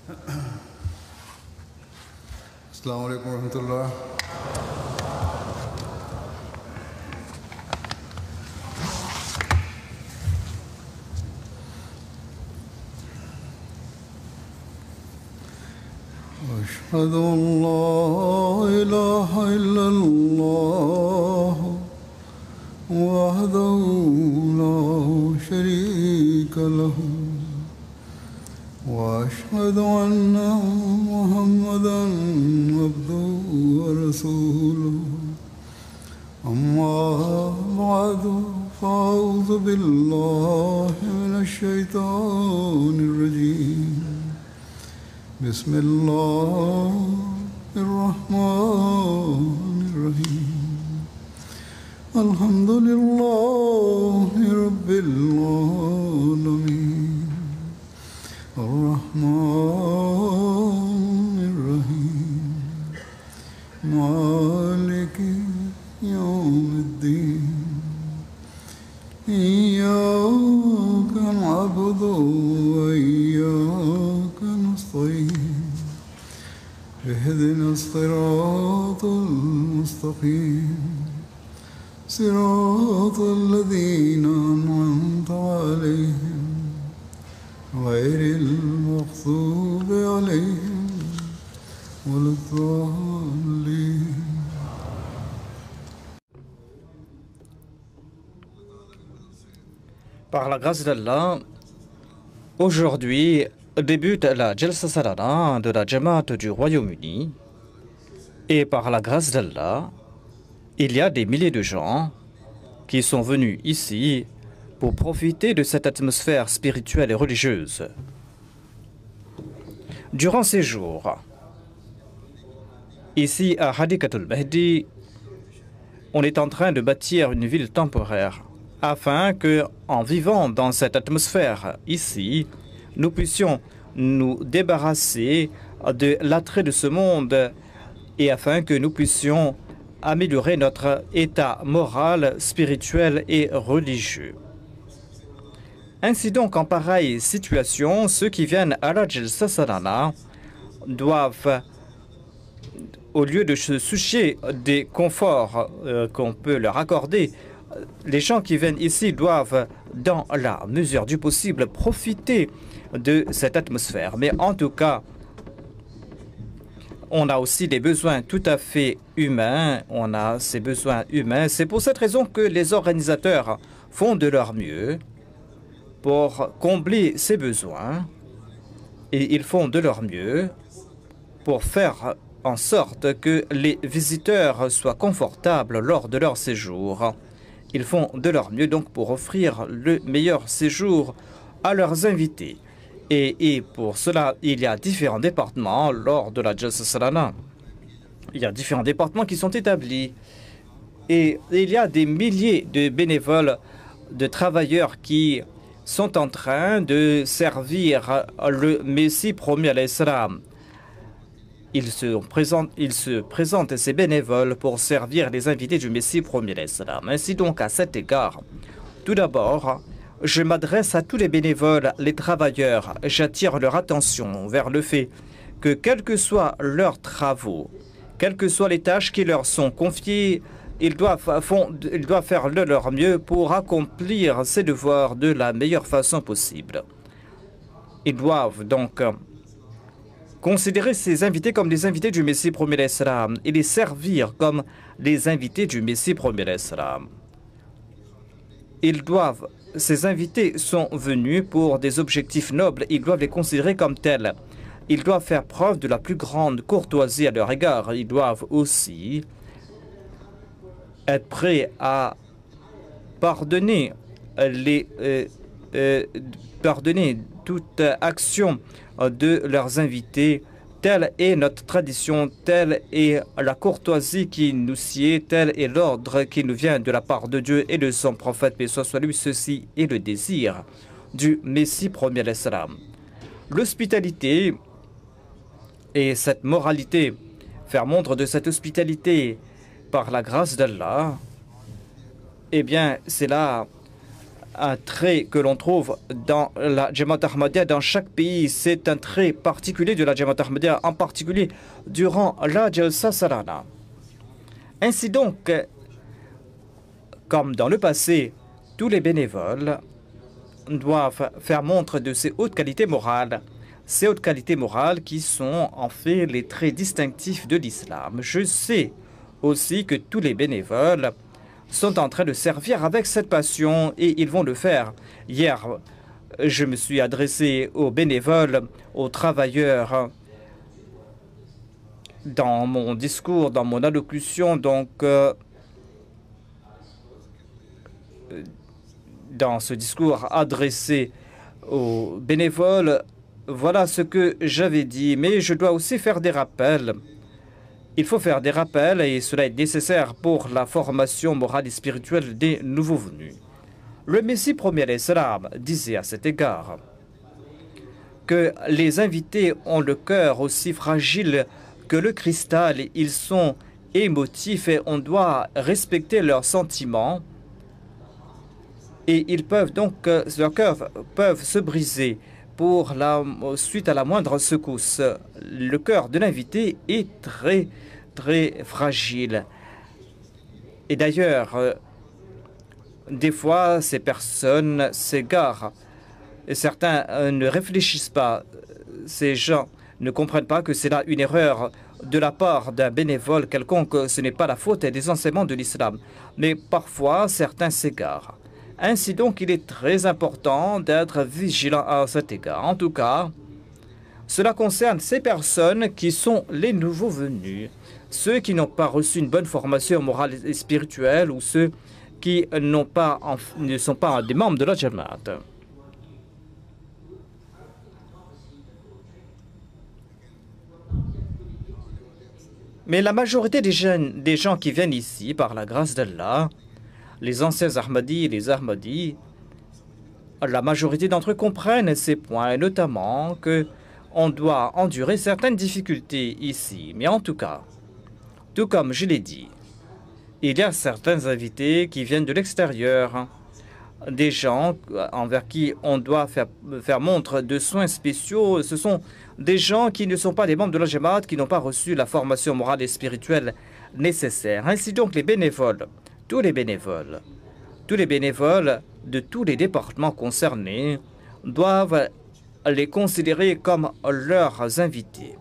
Assalamu alaikum wa rahmatullah. أشهد أن لا إله إلا الله وحده لا شريك له وأشهد أن محمدا عبده ورسوله أما بعد فأعوذ بالله من الشيطان الرجيم بسم الله الرحمن الرحيم الحمد لله رب العالمين الرحمن الرحيم مالك يوم الدين إياك نعبد وإياك نستعين اهدنا الصراط المستقيم صراط الذين أنعمت عليهم غير المغضوب عليهم ولا الضالين. Par la grâce d'Allah, aujourd'hui débute la Jalsa Salana de la Jamaat du Royaume-Uni. Et par la grâce d'Allah, il y a des milliers de gens qui sont venus ici pour profiter de cette atmosphère spirituelle et religieuse. Durant ces jours, ici à Hadikatul Mahdi, on est en train de bâtir une ville temporaire afin que, en vivant dans cette atmosphère ici, nous puissions nous débarrasser de l'attrait de ce monde et afin que nous puissions améliorer notre état moral, spirituel et religieux. Ainsi donc, en pareille situation, ceux qui viennent à la Jalsa Salana doivent, au lieu de se soucier des conforts qu'on peut leur accorder, les gens qui viennent ici doivent, dans la mesure du possible, profiter de cette atmosphère. Mais en tout cas, on a aussi des besoins tout à fait humains. On a ces besoins humains. C'est pour cette raison que les organisateurs font de leur mieux pour combler ces besoins. Et ils font de leur mieux pour faire en sorte que les visiteurs soient confortables lors de leur séjour. Ils font de leur mieux donc pour offrir le meilleur séjour à leurs invités. Et pour cela, il y a différents départements lors de la Jalsa Salana. Il y a différents départements qui sont établis. Et il y a des milliers de bénévoles, de travailleurs qui sont en train de servir le Messie promis à l'Islam. Ils se présentent, ces bénévoles, pour servir les invités du Messie promis à l'Islam. Ainsi donc, à cet égard, tout d'abord, je m'adresse à tous les bénévoles, les travailleurs. J'attire leur attention vers le fait que, quels que soient leurs travaux, quelles que soient les tâches qui leur sont confiées, ils doivent faire de leur mieux pour accomplir ces devoirs de la meilleure façon possible. Ils doivent donc considérer ces invités comme des invités du Messie promis à l'Islam et les servir comme les invités du Messie promis à l'Islam. Ces invités sont venus pour des objectifs nobles, ils doivent les considérer comme tels. Ils doivent faire preuve de la plus grande courtoisie à leur égard. Ils doivent aussi être prêts à pardonner toute action de leurs invités. Telle est notre tradition, telle est la courtoisie qui nous sied, tel est l'ordre qui nous vient de la part de Dieu et de son prophète, paix soit lui. Ceci est le désir du Messie promis à l'Islam. L'hospitalité et cette moralité, faire montre de cette hospitalité par la grâce d'Allah, eh bien, c'est là un trait que l'on trouve dans la Jamaat Ahmadiyya dans chaque pays. C'est un trait particulier de la Jamaat Ahmadiyya, en particulier durant la Jalsa Salana. Ainsi donc, comme dans le passé, tous les bénévoles doivent faire montre de ces hautes qualités morales. Ces hautes qualités morales qui sont en fait les traits distinctifs de l'islam. Je sais aussi que tous les bénévoles sont en train de servir avec cette passion et ils vont le faire. Hier, je me suis adressé aux bénévoles, aux travailleurs dans mon discours, dans mon allocution. Donc, dans ce discours adressé aux bénévoles, voilà ce que j'avais dit. Mais je dois aussi faire des rappels. Il faut faire des rappels et cela est nécessaire pour la formation morale et spirituelle des nouveaux venus. Le Messie premier l'Islam disait à cet égard que les invités ont le cœur aussi fragile que le cristal. Ils sont émotifs et on doit respecter leurs sentiments. Et ils peuvent donc, leurs cœurs peuvent se briser suite à la moindre secousse. Le cœur de l'invité est très, très fragile. Et d'ailleurs, des fois, ces personnes s'égarent. Et certains ne réfléchissent pas. Ces gens ne comprennent pas que c'est là une erreur de la part d'un bénévole quelconque. Ce n'est pas la faute des enseignements de l'islam. Mais parfois, certains s'égarent. Ainsi donc, il est très important d'être vigilant à cet égard. En tout cas, cela concerne ces personnes qui sont les nouveaux venus, ceux qui n'ont pas reçu une bonne formation morale et spirituelle ou ceux qui ne sont pas des membres de la Jamaat. Mais la majorité des gens qui viennent ici, par la grâce d'Allah, les anciens Ahmadis et les Ahmadis, la majorité d'entre eux comprennent ces points, et notamment qu'on doit endurer certaines difficultés ici. Mais en tout cas, tout comme je l'ai dit, il y a certains invités qui viennent de l'extérieur, des gens envers qui on doit faire montre de soins spéciaux. Ce sont des gens qui ne sont pas des membres de la Jamaat, qui n'ont pas reçu la formation morale et spirituelle nécessaire. Ainsi donc, les bénévoles, tous les bénévoles de tous les départements concernés doivent les considérer comme leurs invités.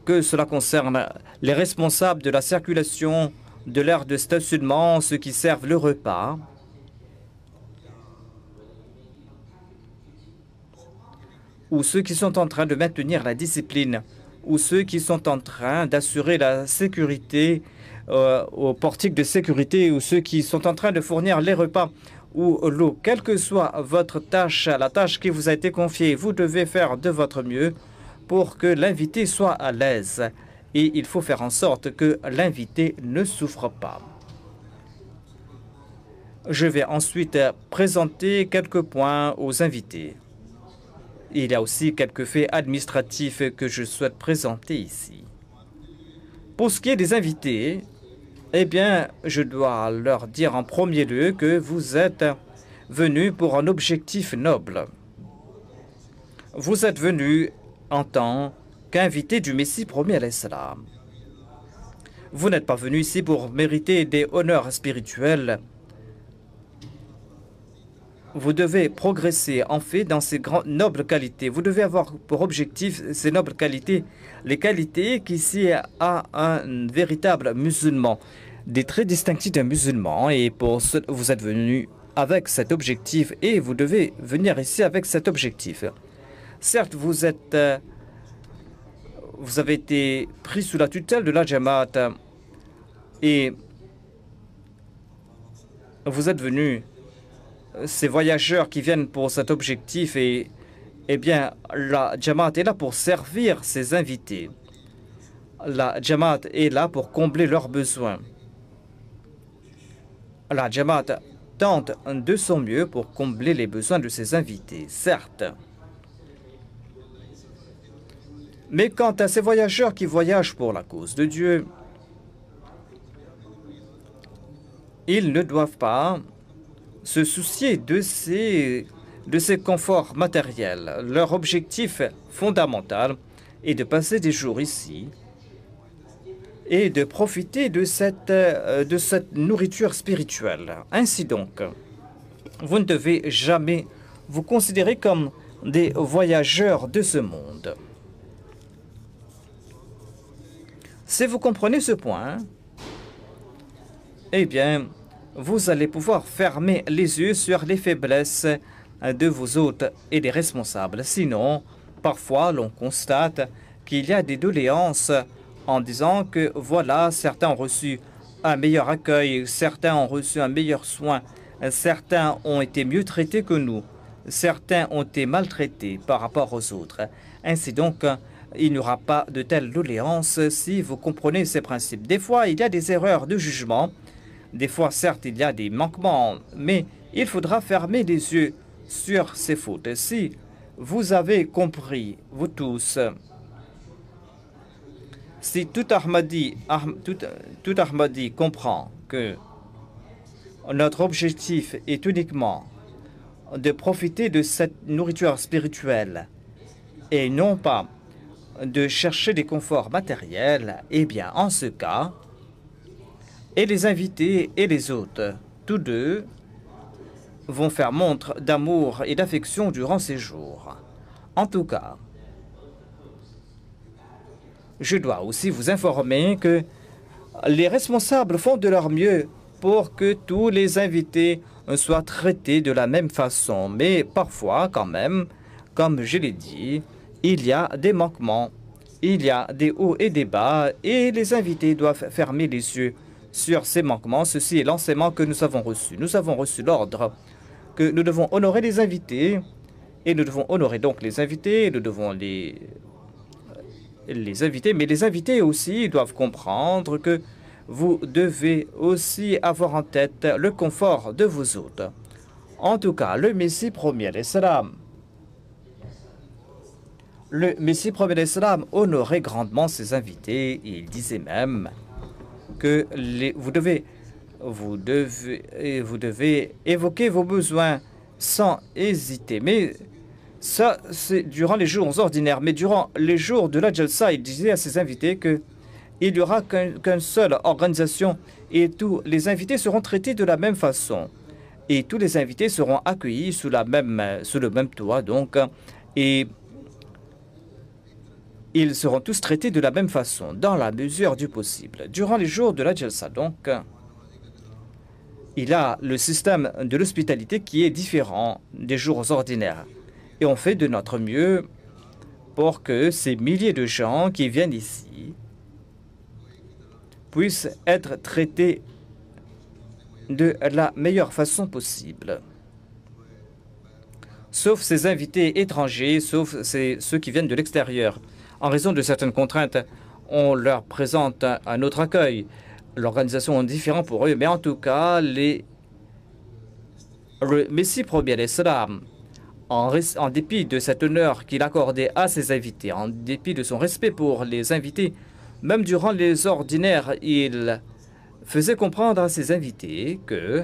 Que cela concerne les responsables de la circulation, de l'aire de stationnement, ceux qui servent le repas, ou ceux qui sont en train de maintenir la discipline, ou ceux qui sont en train d'assurer la sécurité au portique de sécurité, ou ceux qui sont en train de fournir les repas ou l'eau. Quelle que soit votre tâche, la tâche qui vous a été confiée, vous devez faire de votre mieux pour que l'invité soit à l'aise. Et il faut faire en sorte que l'invité ne souffre pas. Je vais ensuite présenter quelques points aux invités. Il y a aussi quelques faits administratifs que je souhaite présenter ici. Pour ce qui est des invités, eh bien, je dois leur dire en premier lieu que vous êtes venus pour un objectif noble. Vous êtes venus en tant qu'invités du Messie promis à l'Islam. Vous n'êtes pas venus ici pour mériter des honneurs spirituels. Vous devez progresser en fait dans ces nobles qualités. Vous devez avoir pour objectif ces nobles qualités, les qualités qu'ici a un véritable musulman, des traits distinctifs d'un musulman. Et pour ce, vous êtes venu avec cet objectif et vous devez venir ici avec cet objectif. Certes, vous avez été pris sous la tutelle de la Jamaat et vous êtes venus. Ces voyageurs qui viennent pour cet objectif, et eh bien, la Jamaat est là pour servir ses invités. La Jamaat est là pour combler leurs besoins. La Jamaat tente de son mieux pour combler les besoins de ses invités, certes. Mais quant à ces voyageurs qui voyagent pour la cause de Dieu, ils ne doivent pas se soucier de ces conforts matériels. Leur objectif fondamental est de passer des jours ici et de profiter de cette nourriture spirituelle. Ainsi donc, vous ne devez jamais vous considérer comme des voyageurs de ce monde. Si vous comprenez ce point, eh bien, vous allez pouvoir fermer les yeux sur les faiblesses de vos hôtes et des responsables. Sinon, parfois, l'on constate qu'il y a des doléances en disant que, voilà, certains ont reçu un meilleur accueil, certains ont reçu un meilleur soin, certains ont été mieux traités que nous, certains ont été maltraités par rapport aux autres. Ainsi donc, il n'y aura pas de telle doléance si vous comprenez ces principes. Des fois, il y a des erreurs de jugement. Des fois, certes, il y a des manquements, mais il faudra fermer les yeux sur ces fautes. Si vous avez compris, vous tous, si tout Ahmadi comprend que notre objectif est uniquement de profiter de cette nourriture spirituelle et non pas de chercher des conforts matériels, eh bien, en ce cas, et les invités et les hôtes, tous deux, vont faire montre d'amour et d'affection durant ces jours. En tout cas, je dois aussi vous informer que les responsables font de leur mieux pour que tous les invités soient traités de la même façon. Mais parfois, quand même, comme je l'ai dit, il y a des manquements, il y a des hauts et des bas, et les invités doivent fermer les yeux sur ces manquements. Ceci est l'enseignement que nous avons reçu. Nous avons reçu l'ordre que nous devons honorer les invités, et nous devons honorer donc les invités, nous devons les inviter, mais les invités aussi doivent comprendre que vous devez aussi avoir en tête le confort de vos hôtes. En tout cas, le Messie premier l'Islam, honorait grandement ses invités. Il disait même que vous devez évoquer vos besoins sans hésiter. Mais ça, c'est durant les jours ordinaires. Mais durant les jours de la Jalsa, il disait à ses invités qu'il n'y aura qu'une seule organisation et tous les invités seront traités de la même façon. Et tous les invités seront accueillis sous le même toit, donc, et ils seront tous traités de la même façon, dans la mesure du possible. Durant les jours de la Jalsa, donc, il a le système de l'hospitalité qui est différent des jours ordinaires. Et on fait de notre mieux pour que ces milliers de gens qui viennent ici puissent être traités de la meilleure façon possible. Sauf ces invités étrangers, sauf ceux qui viennent de l'extérieur. En raison de certaines contraintes, on leur présente un autre accueil. L'organisation est différente pour eux, mais en tout cas, le Messie premier l'Islam, en dépit de cet honneur qu'il accordait à ses invités, en dépit de son respect pour les invités, même durant les ordinaires, il faisait comprendre à ses invités que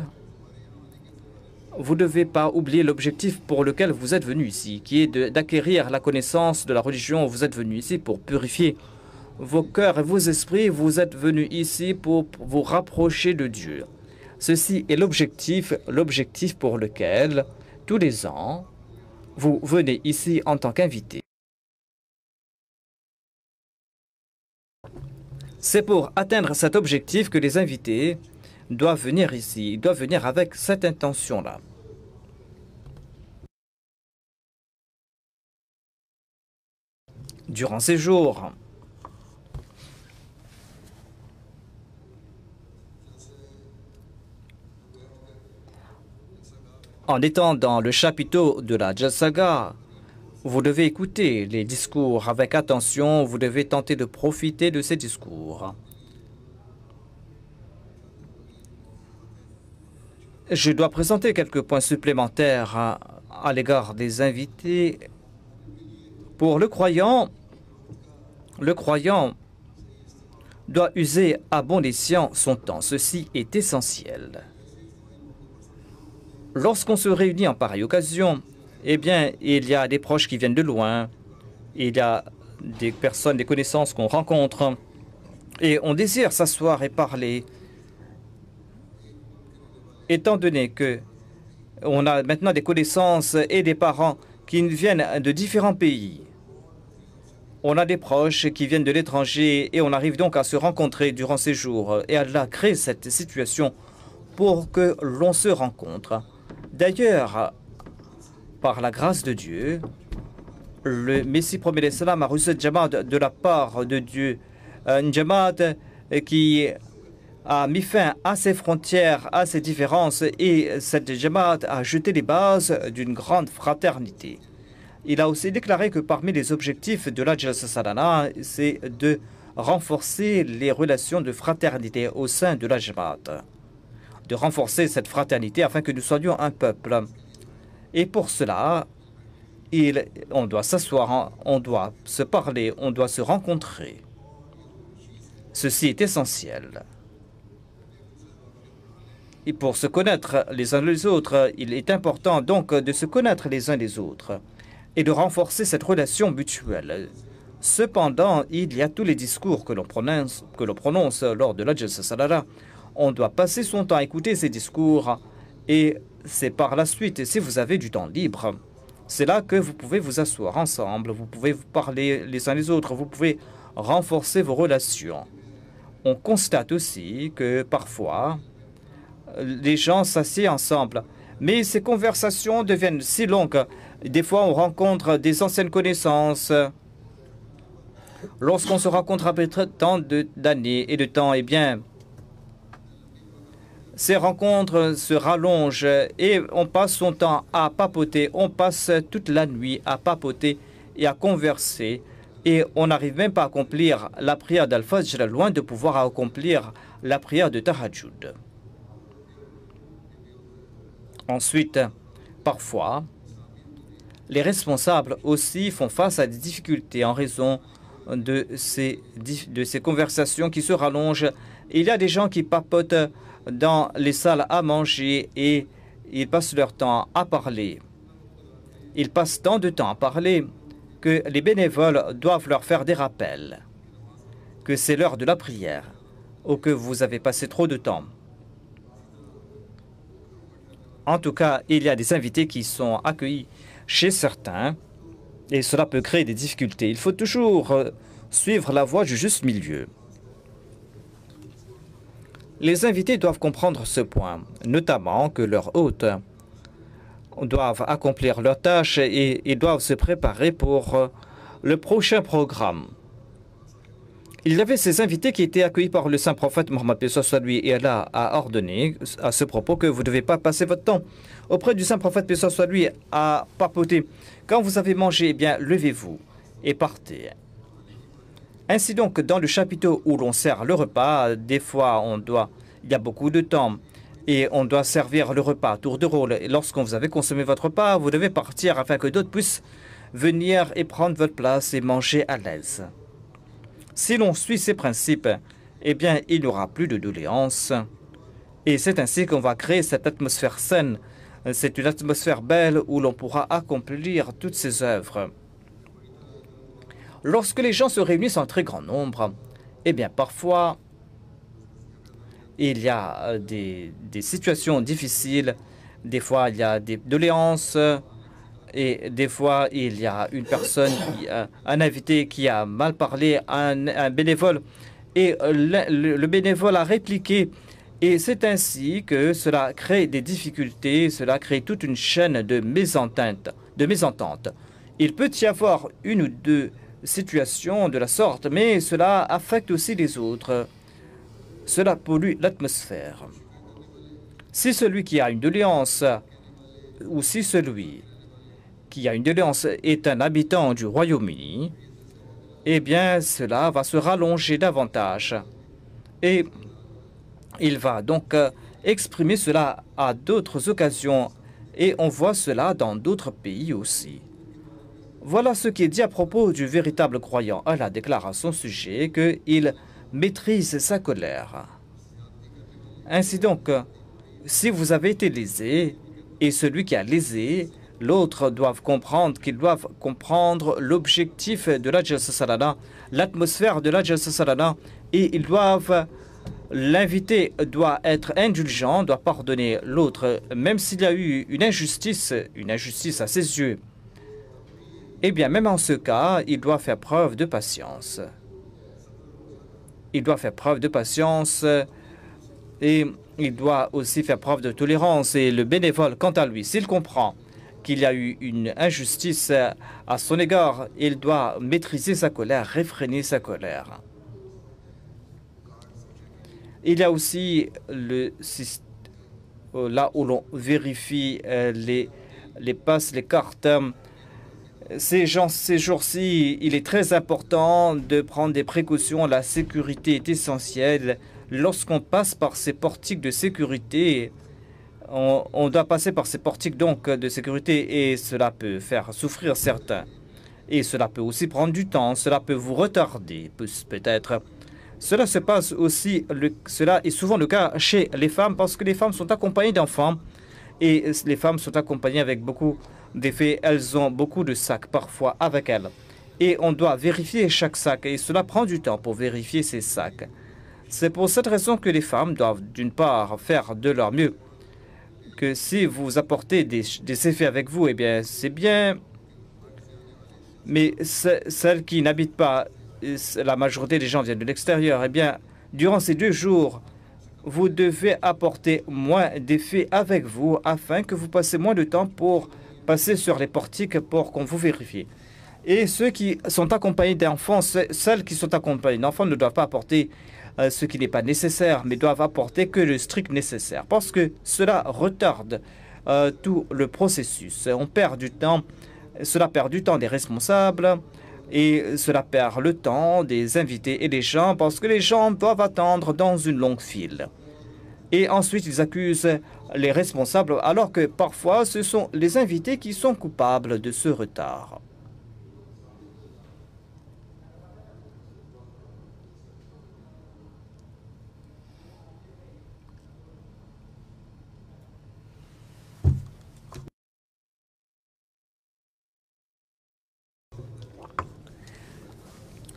vous ne devez pas oublier l'objectif pour lequel vous êtes venu ici, qui est d'acquérir la connaissance de la religion. Vous êtes venu ici pour purifier vos cœurs et vos esprits. Vous êtes venu ici pour vous rapprocher de Dieu. Ceci est l'objectif pour lequel, tous les ans, vous venez ici en tant qu'invité. C'est pour atteindre cet objectif que les invités doivent venir ici. Ils doivent venir avec cette intention-là. Durant ces jours, en étant dans le chapiteau de la Jalsaga, vous devez écouter les discours avec attention, vous devez tenter de profiter de ces discours. Je dois présenter quelques points supplémentaires à l'égard des invités. Pour le croyant doit user à bon escient son temps. Ceci est essentiel. Lorsqu'on se réunit en pareille occasion, eh bien, il y a des proches qui viennent de loin, il y a des personnes, des connaissances qu'on rencontre, et on désire s'asseoir et parler. Étant donné que on a maintenant des connaissances et des parents qui viennent de différents pays, on a des proches qui viennent de l'étranger et on arrive donc à se rencontrer durant ces jours. Et Allah crée cette situation pour que l'on se rencontre. D'ailleurs, par la grâce de Dieu, le Messie promet l'Islam a reçu cette Jamaat de la part de Dieu. Une Jamaat qui a mis fin à ses frontières, à ses différences, et cette Jamaat a jeté les bases d'une grande fraternité. Il a aussi déclaré que parmi les objectifs de la Jalsa Salana, c'est de renforcer les relations de fraternité au sein de la Jamaat, de renforcer cette fraternité afin que nous soyons un peuple. Et pour cela, on doit s'asseoir, on doit se parler, on doit se rencontrer. Ceci est essentiel. Et pour se connaître les uns les autres, il est important donc de se connaître les uns les autres et de renforcer cette relation mutuelle. Cependant, il y a tous les discours que l'on prononce lors de la Jalsa Salana. On doit passer son temps à écouter ces discours et c'est par la suite, si vous avez du temps libre, c'est là que vous pouvez vous asseoir ensemble, vous pouvez vous parler les uns les autres, vous pouvez renforcer vos relations. On constate aussi que parfois, les gens s'assiedent ensemble, mais ces conversations deviennent si longues. Des fois, on rencontre des anciennes connaissances. Lorsqu'on se rencontre après tant d'années et de temps, eh bien, ces rencontres se rallongent et on passe son temps à papoter. On passe toute la nuit à papoter et à converser. Et on n'arrive même pas à accomplir la prière d'Al-Fajr, loin de pouvoir accomplir la prière de Tahajjud. Ensuite, parfois, les responsables aussi font face à des difficultés en raison de ces conversations qui se rallongent. Il y a des gens qui papotent dans les salles à manger et ils passent leur temps à parler. Ils passent tant de temps à parler que les bénévoles doivent leur faire des rappels, que c'est l'heure de la prière ou que vous avez passé trop de temps. En tout cas, il y a des invités qui sont accueillis chez certains et cela peut créer des difficultés. Il faut toujours suivre la voie du juste milieu. Les invités doivent comprendre ce point, notamment que leurs hôtes doivent accomplir leurs tâches et ils doivent se préparer pour le prochain programme. Il y avait ces invités qui étaient accueillis par le saint prophète Mohammed lui et Allah a ordonné à ce propos que vous ne devez pas passer votre temps auprès du saint prophète lui à papoter. Quand vous avez mangé, eh bien, levez-vous et partez. Ainsi donc, dans le chapiteau où l'on sert le repas, des fois il y a beaucoup de temps et on doit servir le repas à tour de rôle. Et lorsque vous avez consommé votre repas, vous devez partir afin que d'autres puissent venir et prendre votre place et manger à l'aise. Si l'on suit ces principes, eh bien, il n'y aura plus de doléances. Et c'est ainsi qu'on va créer cette atmosphère saine. C'est une atmosphère belle où l'on pourra accomplir toutes ces œuvres. Lorsque les gens se réunissent en très grand nombre, eh bien, parfois, il y a des situations difficiles. Des fois, il y a des doléances. Et des fois, il y a une personne, un invité qui a mal parlé à un bénévole. Et le bénévole a répliqué. Et c'est ainsi que cela crée des difficultés, cela crée toute une chaîne de mésententes. Il peut y avoir une ou deux situations de la sorte, mais cela affecte aussi les autres. Cela pollue l'atmosphère. Si celui qui a une doléance, ou si celui qui a une doléance est un habitant du Royaume-Uni, eh bien, cela va se rallonger davantage. Et il va donc exprimer cela à d'autres occasions. Et on voit cela dans d'autres pays aussi. Voilà ce qui est dit à propos du véritable croyant. Allah déclare à son sujet qu'il maîtrise sa colère. Ainsi donc, si vous avez été lésé, et celui qui a lésé l'autre doivent comprendre qu'ils doivent comprendre l'objectif de la Jalsa Salana, l'atmosphère de la Jalsa Salana, et ils doivent l'invité doit être indulgent, doit pardonner l'autre, même s'il y a eu une injustice à ses yeux. Eh bien, même en ce cas, il doit faire preuve de patience. Il doit faire preuve de patience et il doit aussi faire preuve de tolérance. Et le bénévole, quant à lui, s'il comprend qu'il y a eu une injustice à son égard, il doit maîtriser sa colère, réfréner sa colère. Il y a aussi le système là où l'on vérifie les passes, les cartes. Ces jours-ci, il est très important de prendre des précautions. La sécurité est essentielle. Lorsqu'on passe par ces portiques de sécurité, on doit passer par ces portiques donc de sécurité et cela peut faire souffrir certains. Et cela peut aussi prendre du temps, cela peut vous retarder peut-être. Cela se passe aussi, cela est souvent le cas chez les femmes parce que les femmes sont accompagnées d'enfants et les femmes sont accompagnées avec beaucoup d'effets. Elles ont beaucoup de sacs parfois avec elles. Et on doit vérifier chaque sac et cela prend du temps pour vérifier ces sacs. C'est pour cette raison que les femmes doivent d'une part faire de leur mieux. Que si vous apportez des effets avec vous, eh bien c'est bien. Mais celles qui n'habitent pas, la majorité des gens viennent de l'extérieur, eh bien, durant ces 2 jours, vous devez apporter moins d'effets avec vous afin que vous passez moins de temps pour passer sur les portiques pour qu'on vous vérifie. Et ceux qui sont accompagnés d'enfants, celles qui sont accompagnées d'enfants ne doivent pas apporter ce qui n'est pas nécessaire, mais doivent apporter que le strict nécessaire, parce que cela retarde tout le processus. On perd du temps, cela perd du temps des responsables, et cela perd le temps des invités et des gens parce que les gens doivent attendre dans une longue file. Et ensuite, ils accusent les responsables alors que parfois, ce sont les invités qui sont coupables de ce retard.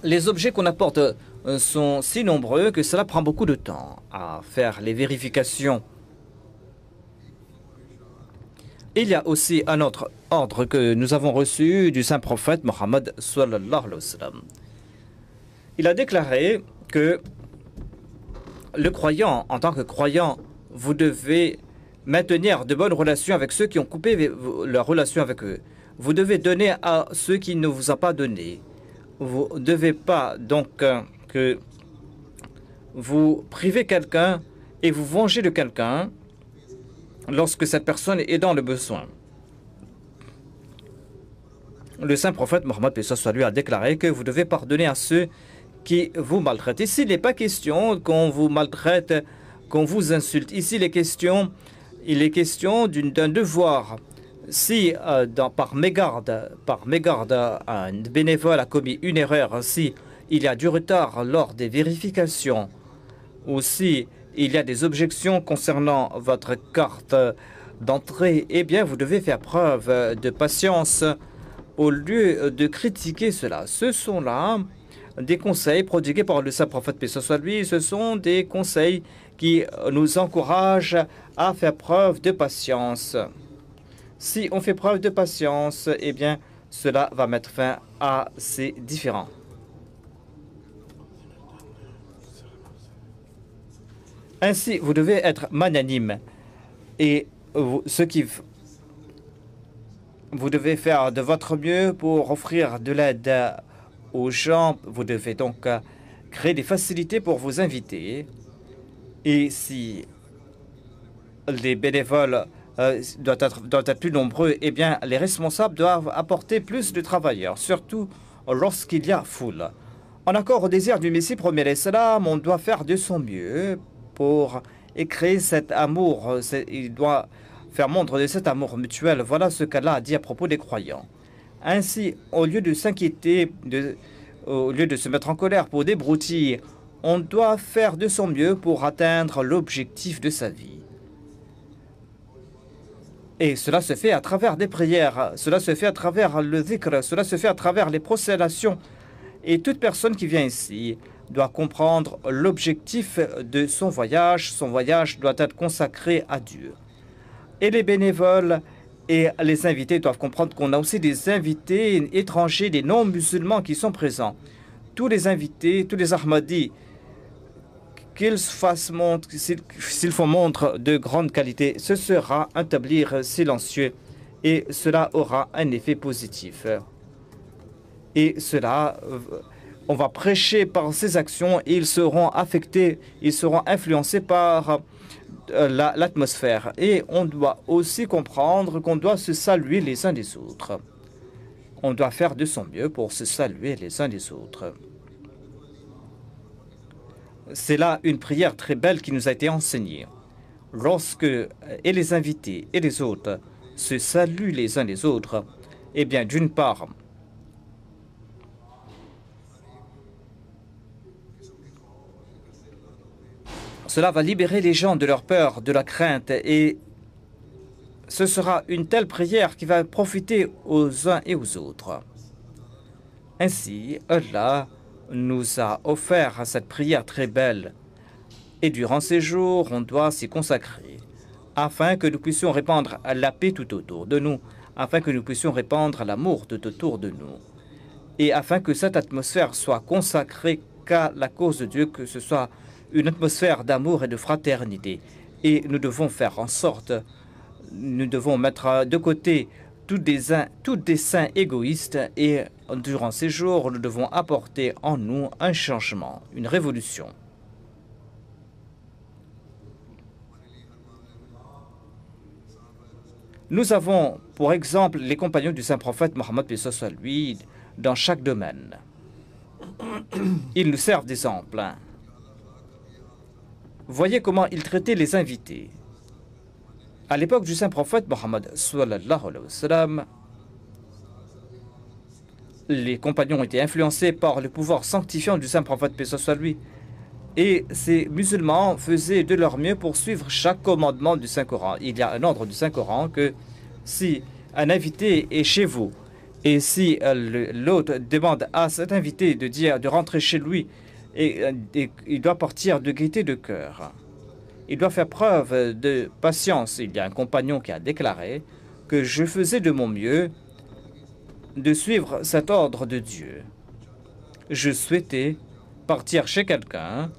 Les objets qu'on apporte sont si nombreux que cela prend beaucoup de temps à faire les vérifications. Il y a aussi un autre ordre que nous avons reçu du saint prophète Mohammed sallallahu alayhi wa sallam. Il a déclaré que le croyant, en tant que croyant, vous devez maintenir de bonnes relations avec ceux qui ont coupé leurs relations avec eux. Vous devez donner à ceux qui ne vous ont pas donné. Vous ne devez pas donc que vous privez quelqu'un et vous vengez de quelqu'un lorsque cette personne est dans le besoin. Le saint prophète Mohammed lui a déclaré que vous devez pardonner à ceux qui vous maltraitent. Ici, il n'est pas question qu'on vous maltraite, qu'on vous insulte. Ici, il est question d'un devoir. Si par mégarde, un bénévole a commis une erreur, si il y a du retard lors des vérifications, ou si il y a des objections concernant votre carte d'entrée, eh bien, vous devez faire preuve de patience au lieu de critiquer cela. Ce sont là des conseils prodigués par le saint prophète, paix soit lui. Ce sont des conseils qui nous encouragent à faire preuve de patience. Si on fait preuve de patience, eh bien, cela va mettre fin à ces différends. Ainsi, vous devez être magnanime et vous devez faire de votre mieux pour offrir de l'aide aux gens. Vous devez donc créer des facilités pour vos invités. Et si les bénévoles doivent être plus nombreux, eh bien, les responsables doivent apporter plus de travailleurs, surtout lorsqu'il y a foule. En accord au désir du Messie premier l'Islam, on doit faire de son mieux pour créer cet amour. Il doit faire montre de cet amour mutuel. Voilà ce qu'Allah a dit à propos des croyants. Ainsi, au lieu de s'inquiéter, au lieu de se mettre en colère pour des broutilles, on doit faire de son mieux pour atteindre l'objectif de sa vie. Et cela se fait à travers des prières, cela se fait à travers le dhikr, cela se fait à travers les proclamations. Et toute personne qui vient ici doit comprendre l'objectif de son voyage. Son voyage doit être consacré à Dieu. Et les bénévoles et les invités doivent comprendre qu'on a aussi des invités étrangers, des non-musulmans qui sont présents. Tous les invités, tous les Ahmadis, s'ils font montre de grande qualité, ce sera un tablier silencieux et cela aura un effet positif. Et cela, on va prêcher par ces actions et ils seront affectés, ils seront influencés par l'atmosphère. Et on doit aussi comprendre qu'on doit se saluer les uns des autres. On doit faire de son mieux pour se saluer les uns des autres. C'est là une prière très belle qui nous a été enseignée. Lorsque et les invités et les autres se saluent les uns les autres, eh bien, d'une part, cela va libérer les gens de leur peur, de la crainte, et ce sera une telle prière qui va profiter aux uns et aux autres. Ainsi, Allah nous a offert cette prière très belle. Et durant ces jours, on doit s'y consacrer afin que nous puissions répandre la paix tout autour de nous, afin que nous puissions répandre l'amour tout autour de nous, et afin que cette atmosphère soit consacrée qu'à la cause de Dieu, que ce soit une atmosphère d'amour et de fraternité. Et nous devons faire en sorte, nous devons mettre de côté tous des saints égoïstes et durant ces jours, nous devons apporter en nous un changement, une révolution. Nous avons, pour exemple, les compagnons du Saint-Prophète Mohammed soit lui dans chaque domaine. Ils nous servent d'exemple. Voyez comment ils traitaient les invités. À l'époque du Saint-Prophète Mohammed sallallahu alayhi wa sallam, les compagnons étaient influencés par le pouvoir sanctifiant du Saint-Prophète paix soit lui, et ces musulmans faisaient de leur mieux pour suivre chaque commandement du Saint-Coran. Il y a un ordre du Saint-Coran que si un invité est chez vous et si l'hôte demande à cet invité de rentrer chez lui, et il doit partir de gaieté de cœur. Il doit faire preuve de patience. Il y a un compagnon qui a déclaré que je faisais de mon mieux de suivre cet ordre de Dieu. Je souhaitais partir chez quelqu'un,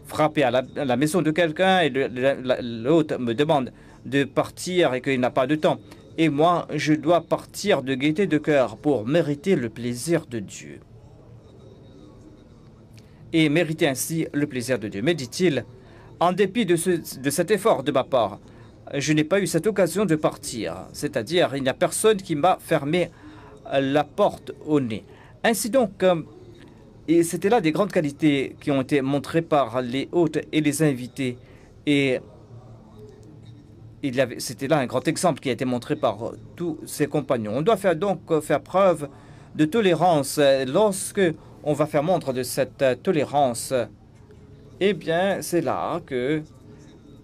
frapper à la maison de quelqu'un et l'hôte me demande de partir et qu'il n'a pas de temps. Et moi, je dois partir de gaieté de cœur pour mériter le plaisir de Dieu. Et mériter ainsi le plaisir de Dieu. Mais dit-il, en dépit de cet effort de ma part, je n'ai pas eu cette occasion de partir. C'est-à-dire, il n'y a personne qui m'a fermé la porte au nez. Ainsi donc, et c'était là des grandes qualités qui ont été montrées par les hôtes et les invités. Et c'était là un grand exemple qui a été montré par tous ses compagnons. On doit donc faire preuve de tolérance. Lorsque on va faire montre de cette tolérance, eh bien, c'est là que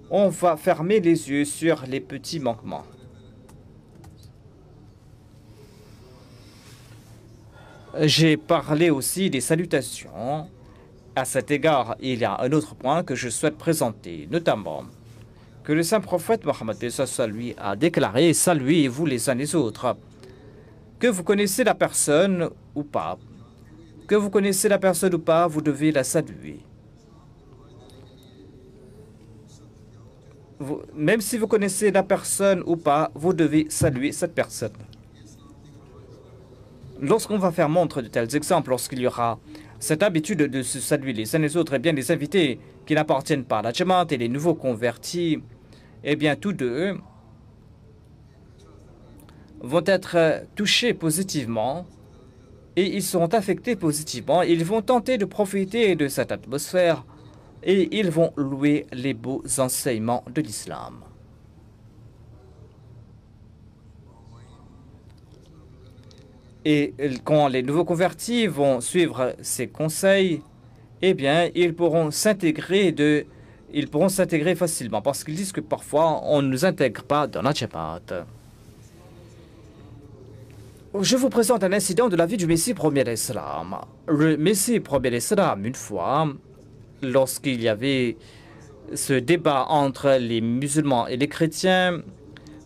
on va fermer les yeux sur les petits manquements. J'ai parlé aussi des salutations. À cet égard, il y a un autre point que je souhaite présenter, notamment que le Saint-Prophète Mohammed lui a déclaré « Saluez-vous les uns les autres ». Que vous connaissez la personne ou pas, que vous connaissez la personne ou pas, vous devez la saluer. Même si vous connaissez la personne ou pas, vous devez saluer cette personne. Lorsqu'on va faire montre de tels exemples, lorsqu'il y aura cette habitude de se saluer les uns les autres, eh bien les invités qui n'appartiennent pas à la Jamaat et les nouveaux convertis, eh bien tous deux vont être touchés positivement et ils seront affectés positivement. Ils vont tenter de profiter de cette atmosphère et ils vont louer les beaux enseignements de l'islam. Et quand les nouveaux convertis vont suivre ces conseils, eh bien, ils pourront s'intégrer facilement parce qu'ils disent que parfois on ne nous intègre pas dans la Jamaat. Je vous présente un incident de la vie du Messie premier l'Islam. Le Messie premier l'Islam, une fois, lorsqu'il y avait ce débat entre les musulmans et les chrétiens,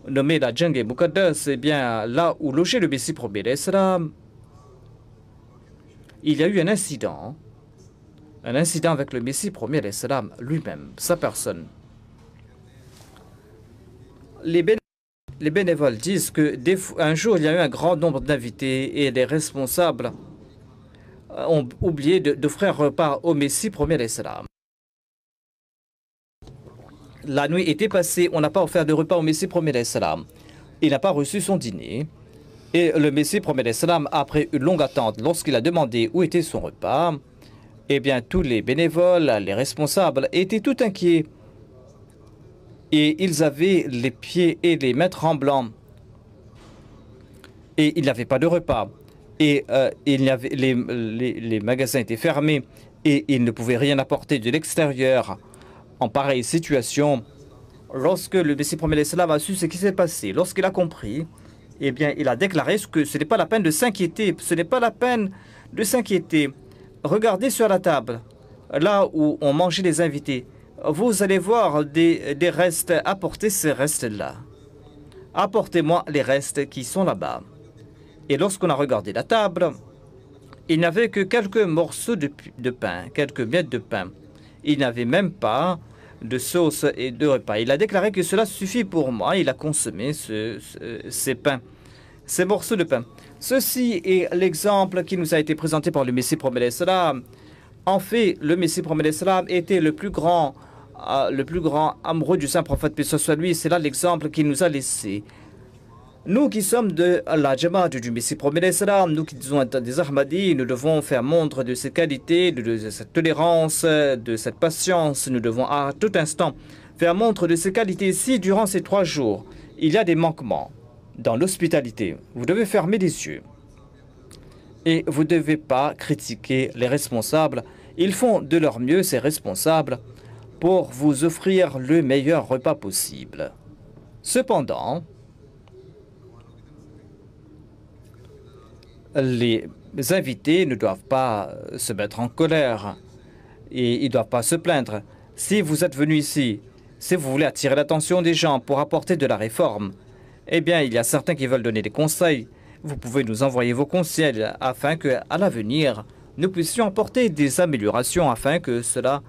nommé la Jang Muqaddas, eh bien, là où logeait le Messie premier l'Islam, il y a eu un incident avec le Messie premier l'Islam lui-même, sa personne. Les bénévoles disent que un jour, il y a eu un grand nombre d'invités et les responsables ont oublié d'offrir un repas au Messie premier l'Islam. La nuit était passée, on n'a pas offert de repas au Messie premier l'Islam. Il n'a pas reçu son dîner. Et le Messie premier l'Islam, après une longue attente, lorsqu'il a demandé où était son repas, eh bien, tous les bénévoles, les responsables étaient tout inquiets. Et ils avaient les pieds et les mains tremblants. Et il n'y avait pas de repas. Et les magasins étaient fermés. Et ils ne pouvaient rien apporter de l'extérieur. En pareille situation, lorsque le Messie premier l'Islam a su ce qui s'est passé, lorsqu'il a compris, eh bien, il a déclaré que ce n'est pas la peine de s'inquiéter. Ce n'est pas la peine de s'inquiéter. Regardez sur la table, là où on mangeait les invités. Vous allez voir des restes. Apportez ces restes-là. Apportez-moi les restes qui sont là-bas. Et lorsqu'on a regardé la table, il n'y avait que quelques morceaux de pain, quelques miettes de pain. Il n'y avait même pas de sauce et de repas. Il a déclaré que cela suffit pour moi. Il a consommé ces pains, ces morceaux de pain. Ceci est l'exemple qui nous a été présenté par le Messie premier l'Islam. En fait, le Messie premier l'Islam était le plus grand amoureux du saint prophète, paix soit lui. C'est là l'exemple qu'il nous a laissé. Nous qui sommes de la Jamaat du Messie premier l'Islam, nous qui sommes des Ahmadis, nous devons faire montre de ces qualités, de cette tolérance, de cette patience. Nous devons à tout instant faire montre de ces qualités. Si durant ces 3 jours, il y a des manquements dans l'hospitalité, vous devez fermer les yeux. Et vous ne devez pas critiquer les responsables. Ils font de leur mieux, ces responsables, pour vous offrir le meilleur repas possible. Cependant, les invités ne doivent pas se mettre en colère et ils ne doivent pas se plaindre. Si vous êtes venu ici, si vous voulez attirer l'attention des gens pour apporter de la réforme, eh bien, il y a certains qui veulent donner des conseils. Vous pouvez nous envoyer vos conseils afin qu'à l'avenir, nous puissions apporter des améliorations afin que cela,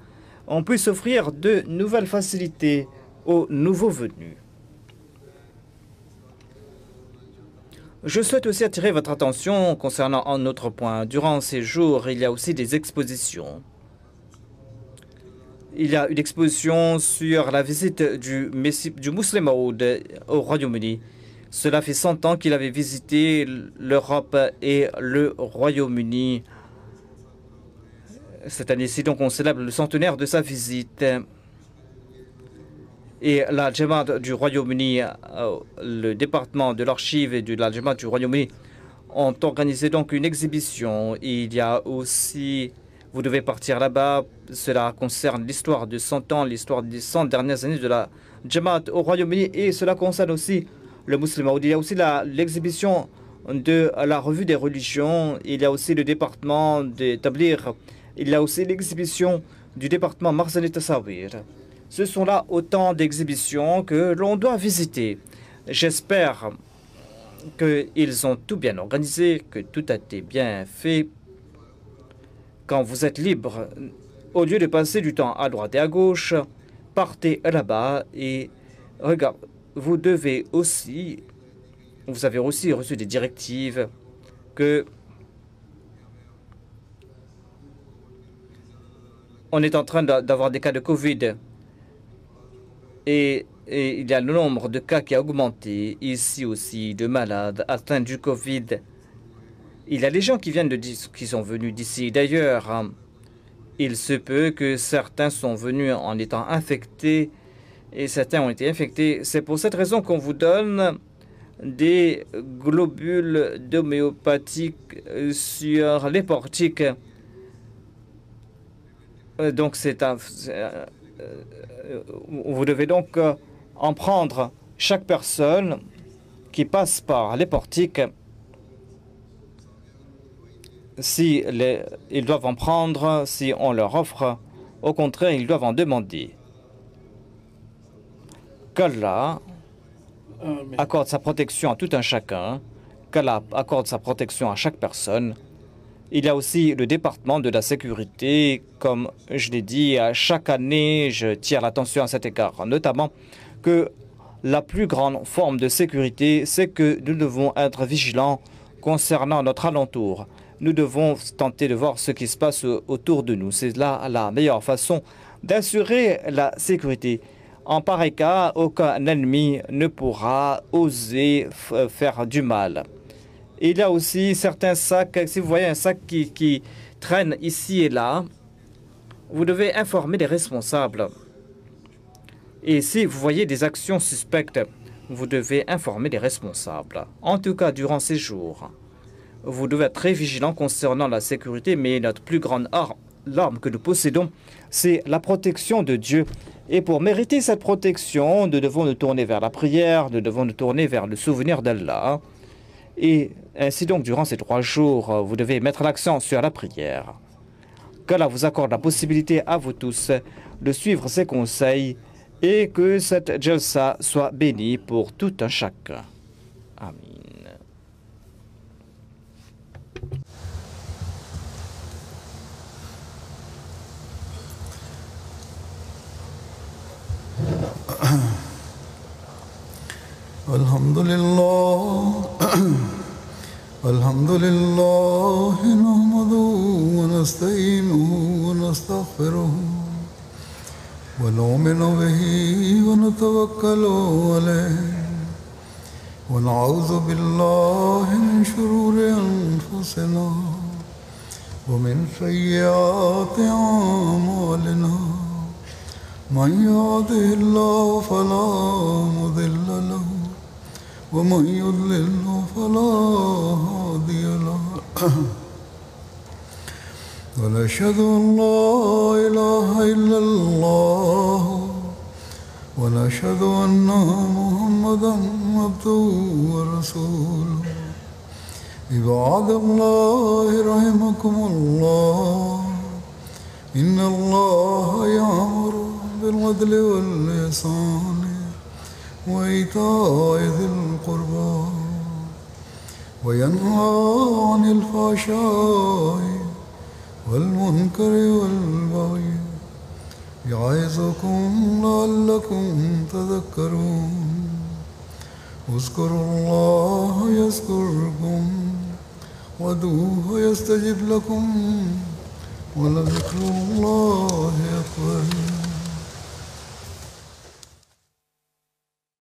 on puisse offrir de nouvelles facilités aux nouveaux venus. Je souhaite aussi attirer votre attention concernant un autre point. Durant ces jours, il y a aussi des expositions. Il y a une exposition sur la visite du Muslim Maud au Royaume-Uni. Cela fait 100 ans qu'il avait visité l'Europe et le Royaume-Uni. Cette année-ci, donc, on célèbre le centenaire de sa visite. Et la Jamaat du Royaume-Uni, le département de l'archive et de la Jamaat du Royaume-Uni ont organisé donc une exhibition. Il y a aussi, vous devez partir là-bas, cela concerne l'histoire de 100 ans, l'histoire des 100 dernières années de la Jamaat au Royaume-Uni et cela concerne aussi le musulman. Il y a aussi l'exhibition de la revue des religions, il y a aussi le département de Tablir, il y a aussi l'exhibition du département Marzani Tassawir. Ce sont là autant d'exhibitions que l'on doit visiter. J'espère qu'ils ont tout bien organisé, que tout a été bien fait. Quand vous êtes libre, au lieu de passer du temps à droite et à gauche, partez là-bas et regarde, vous avez aussi reçu des directives que on est en train d'avoir des cas de Covid. Et il y a le nombre de cas qui a augmenté, ici aussi, de malades atteints du Covid. Il y a des gens qui sont venus d'ici. D'ailleurs, il se peut que certains sont venus en étant infectés et certains ont été infectés. C'est pour cette raison qu'on vous donne des globules d'homéopathique sur les portiques. Donc vous devez donc en prendre chaque personne qui passe par les portiques si ils doivent en prendre, si on leur offre, au contraire, ils doivent en demander. Qu'Allah accorde sa protection à tout un chacun, qu'Allah accorde sa protection à chaque personne. Il y a aussi le département de la sécurité. Comme je l'ai dit, chaque année, je tire l'attention à cet égard, notamment que la plus grande forme de sécurité, c'est que nous devons être vigilants concernant notre alentour. Nous devons tenter de voir ce qui se passe autour de nous. C'est là la meilleure façon d'assurer la sécurité. En pareil cas, aucun ennemi ne pourra oser faire du mal. Il y a aussi certains sacs, si vous voyez un sac qui traîne ici et là, vous devez informer les responsables. Et si vous voyez des actions suspectes, vous devez informer les responsables. En tout cas, durant ces jours, vous devez être très vigilant concernant la sécurité, mais notre plus grande arme que nous possédons, c'est la protection de Dieu. Et pour mériter cette protection, nous devons nous tourner vers la prière, nous devons nous tourner vers le souvenir d'Allah. Et ainsi donc, durant ces 3 jours, vous devez mettre l'accent sur la prière. Qu'Allah vous accorde la possibilité à vous tous de suivre ses conseils et que cette jalsa soit bénie pour tout un chacun. Amin. Alhamdulillah, nahmaduhu wa nasta'inuhu wa nastaghfiruhu wa nu'minu bihi wa natawakkalu alayhi wa na'udhu billahi min shururi anfusina wa min sayyiati a'malina. Man yahdihillahu fala mudilla lahu ومن يضلل فلا هادي له ونشهد أن لا إله إلا الله ونشهد أن محمدا عبده ورسوله عباد الله رحمكم الله إن الله يأمر بالعدل والإحسان وإيتاء ذي القربى وينهى عن الفحشاء والمنكر والبغي يعظكم لعلكم تذكرون اذكروا الله يذكركم وادعوه يستجب لكم ولذكر الله